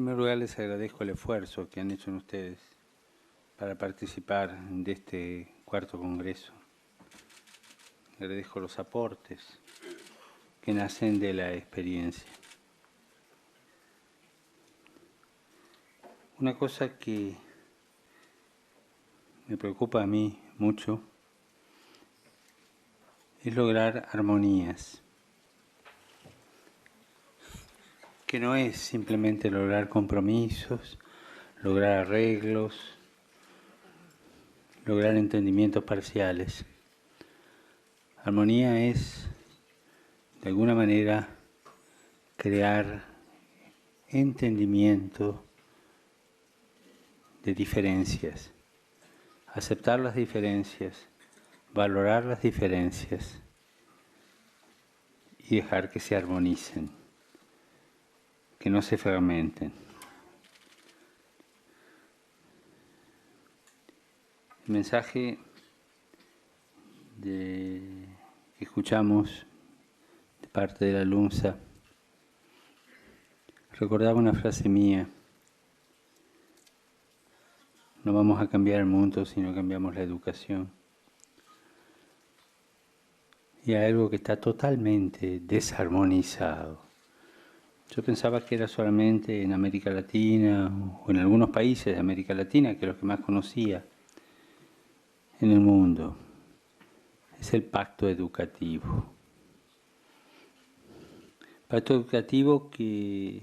primer lugar, les agradezco el esfuerzo que han hecho en ustedes para participar de este cuarto congreso. Agradezco los aportes que nacen de la experiencia. Una cosa que me preocupa a mí mucho es lograr armonías, que no es simplemente lograr compromisos, lograr arreglos, lograr entendimientos parciales. Armonía es, de alguna manera, crear entendimiento de diferencias, aceptar las diferencias, valorar las diferencias y dejar que se armonicen, que no se fragmenten. El mensaje que escuchamos de parte de la LUMSA recordaba una frase mía: no vamos a cambiar el mundo si no cambiamos la educación. Y hay algo que está totalmente desarmonizado. Yo pensaba que era solamente en América Latina o en algunos países de América Latina, que es lo que más conocía en el mundo. Es el pacto educativo. Pacto educativo que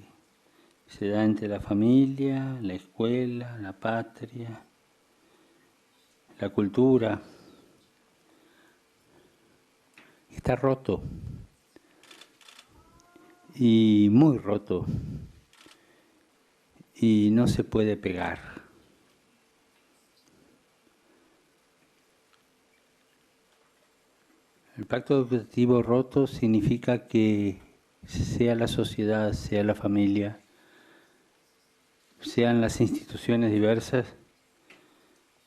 se da entre la familia, la escuela, la patria, la cultura. Está roto. Y muy roto. Y no se puede pegar. El pacto educativo roto significa que sea la sociedad, sea la familia, sean las instituciones diversas,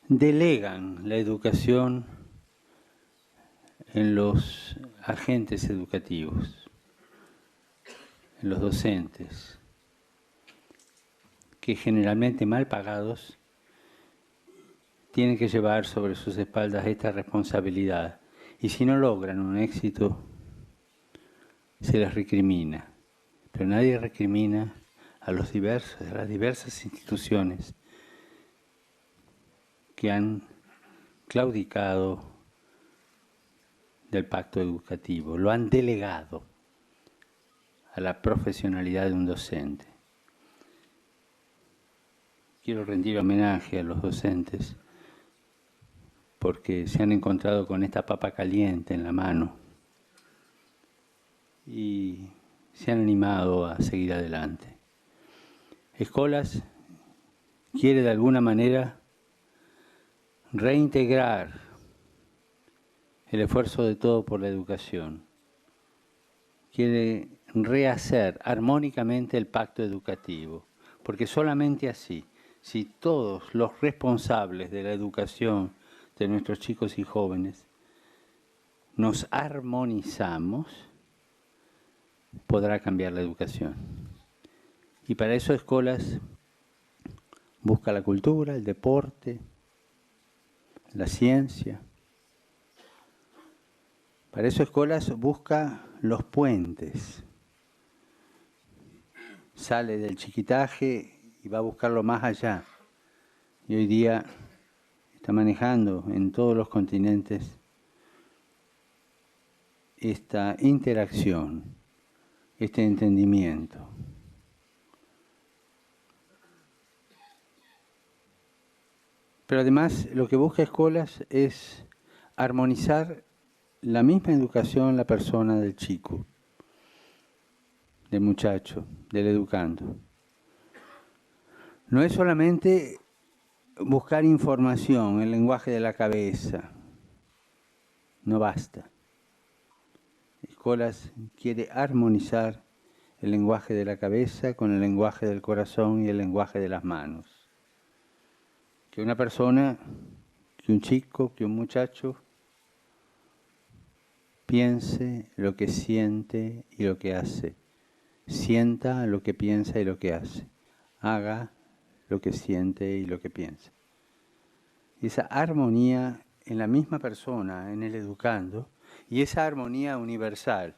delegan la educación en los agentes educativos, en los docentes, que generalmente mal pagados tienen que llevar sobre sus espaldas esta responsabilidad. Y si no logran un éxito, se les recrimina. Pero nadie recrimina a las diversas instituciones que han claudicado del pacto educativo, lo han delegado a la profesionalidad de un docente. Quiero rendir homenaje a los docentes porque se han encontrado con esta papa caliente en la mano y se han animado a seguir adelante. Escolas quiere de alguna manera reintegrar el esfuerzo de todo por la educación. Quiere rehacer armónicamente el pacto educativo, porque solamente así, si todos los responsables de la educación de nuestros chicos y jóvenes nos armonizamos, podrá cambiar la educación. Y para eso Escolas busca la cultura, el deporte, la ciencia. Para eso Escolas busca los puentes. Sale del chiquitaje y va a buscarlo más allá. Y hoy día está manejando en todos los continentes esta interacción, este entendimiento. Pero además lo que busca Escolas es armonizar la misma educación en la persona del chico, del muchacho, del educando. No es solamente buscar información, el lenguaje de la cabeza, no basta. Escolas quiere armonizar el lenguaje de la cabeza con el lenguaje del corazón y el lenguaje de las manos. Que una persona, que un chico, que un muchacho piense lo que siente y lo que hace. Sienta lo que piensa y lo que hace. haga lo que siente y lo que piensa. Y esa armonía en la misma persona, en el educando, y esa armonía universal,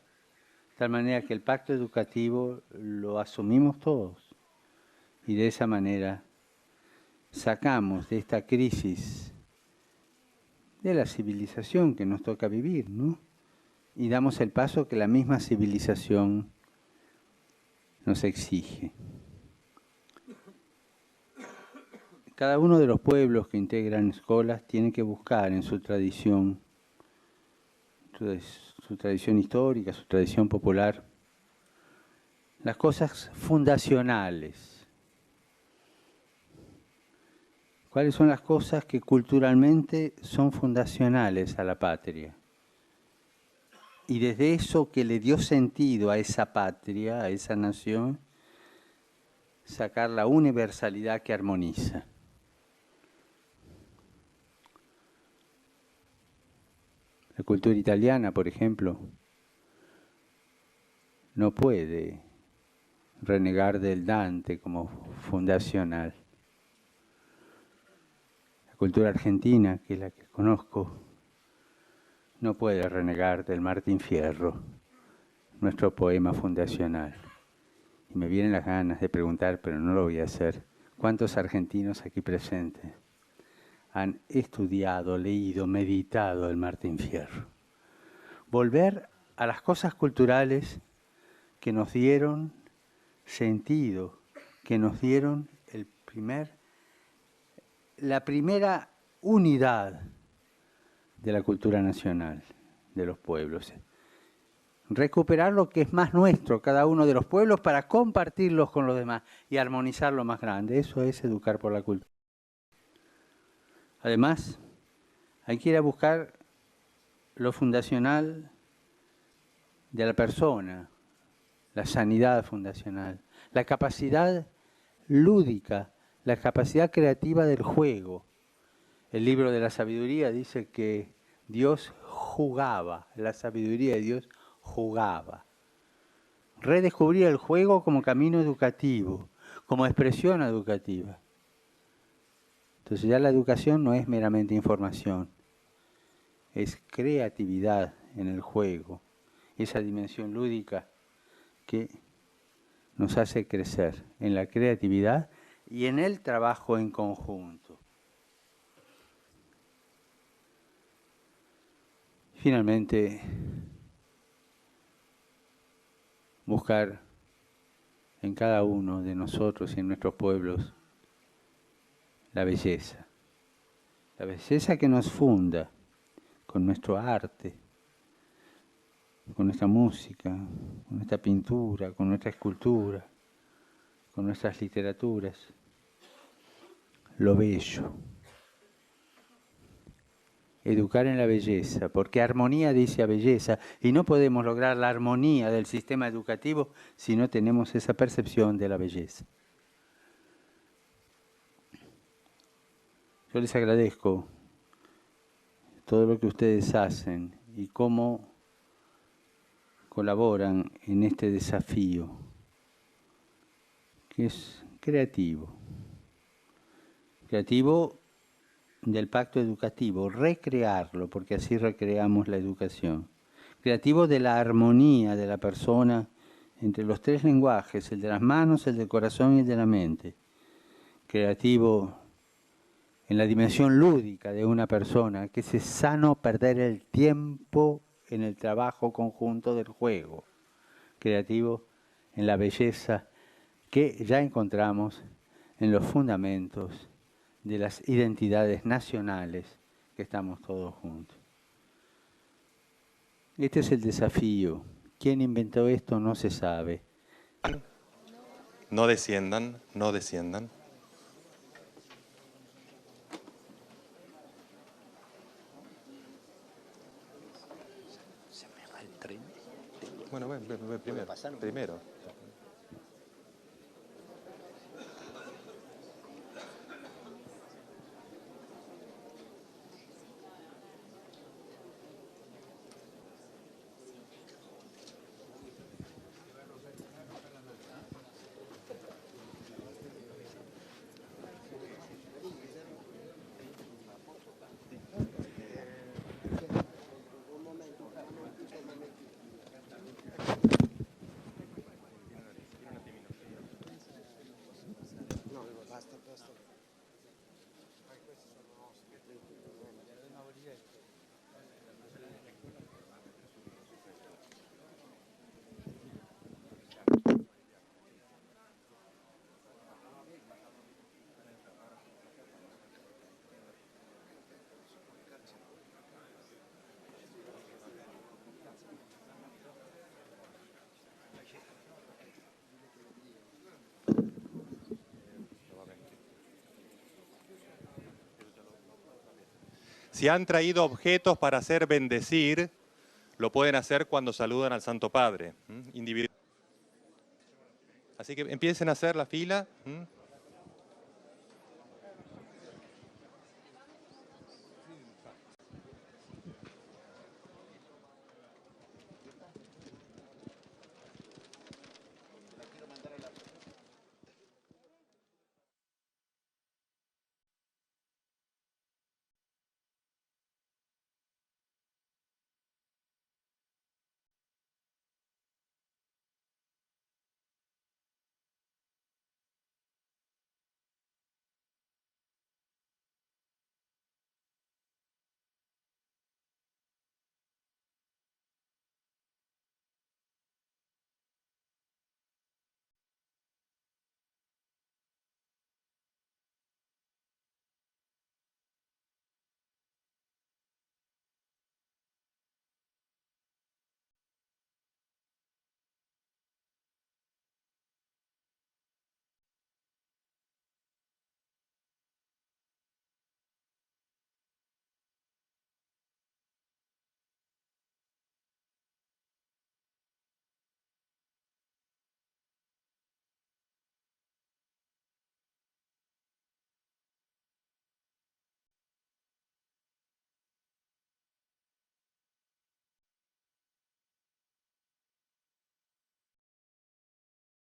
de tal manera que el pacto educativo lo asumimos todos. Y de esa manera sacamos de esta crisis de la civilización que nos toca vivir, ¿no? Y damos el paso que la misma civilización nos exige. Cada uno de los pueblos que integran escuelas tiene que buscar en su tradición, su tradición histórica, su tradición popular, las cosas fundacionales. ¿Cuáles son las cosas que culturalmente son fundacionales a la patria? Y desde eso que le dio sentido a esa patria, a esa nación, sacar la universalidad que armoniza. La cultura italiana, por ejemplo, no puede renegar del Dante como fundacional. La cultura argentina, que es la que conozco, no puede renegar del Martín Fierro, nuestro poema fundacional. Y me vienen las ganas de preguntar, pero no lo voy a hacer, ¿cuántos argentinos aquí presentes han estudiado, leído, meditado el Martín Fierro? Volver a las cosas culturales que nos dieron sentido, que nos dieron la primera unidad de la cultura nacional, de los pueblos. Recuperar lo que es más nuestro, cada uno de los pueblos, para compartirlos con los demás y armonizar lo más grande. Eso es educar por la cultura. Además, hay que ir a buscar lo fundacional de la persona, la sanidad fundacional, la capacidad lúdica, la capacidad creativa del juego. El libro de la sabiduría dice que Dios jugaba, la sabiduría de Dios jugaba. Redescubrir el juego como camino educativo, como expresión educativa. Entonces ya la educación no es meramente información, es creatividad en el juego, esa dimensión lúdica que nos hace crecer en la creatividad y en el trabajo en conjunto. Finalmente, buscar en cada uno de nosotros y en nuestros pueblos la belleza que nos funda con nuestro arte, con nuestra música, con nuestra pintura, con nuestra escultura, con nuestras literaturas, lo bello. Educar en la belleza, porque armonía dice a belleza, y no podemos lograr la armonía del sistema educativo si no tenemos esa percepción de la belleza. Yo les agradezco todo lo que ustedes hacen y cómo colaboran en este desafío, que es creativo. Creativo del pacto educativo, recrearlo, porque así recreamos la educación. Creativo de la armonía de la persona entre los tres lenguajes, el de las manos, el del corazón y el de la mente. Creativo en la dimensión lúdica de una persona, que es sano perder el tiempo en el trabajo conjunto del juego. Creativo en la belleza que ya encontramos en los fundamentos de las identidades nacionales que estamos todos juntos. Este es el desafío. ¿Quién inventó esto? No se sabe. No desciendan, no desciendan. Se me va el tren. Bueno, ven primero. Si han traído objetos para hacer bendecir, lo pueden hacer cuando saludan al Santo Padre. Así que empiecen a hacer la fila.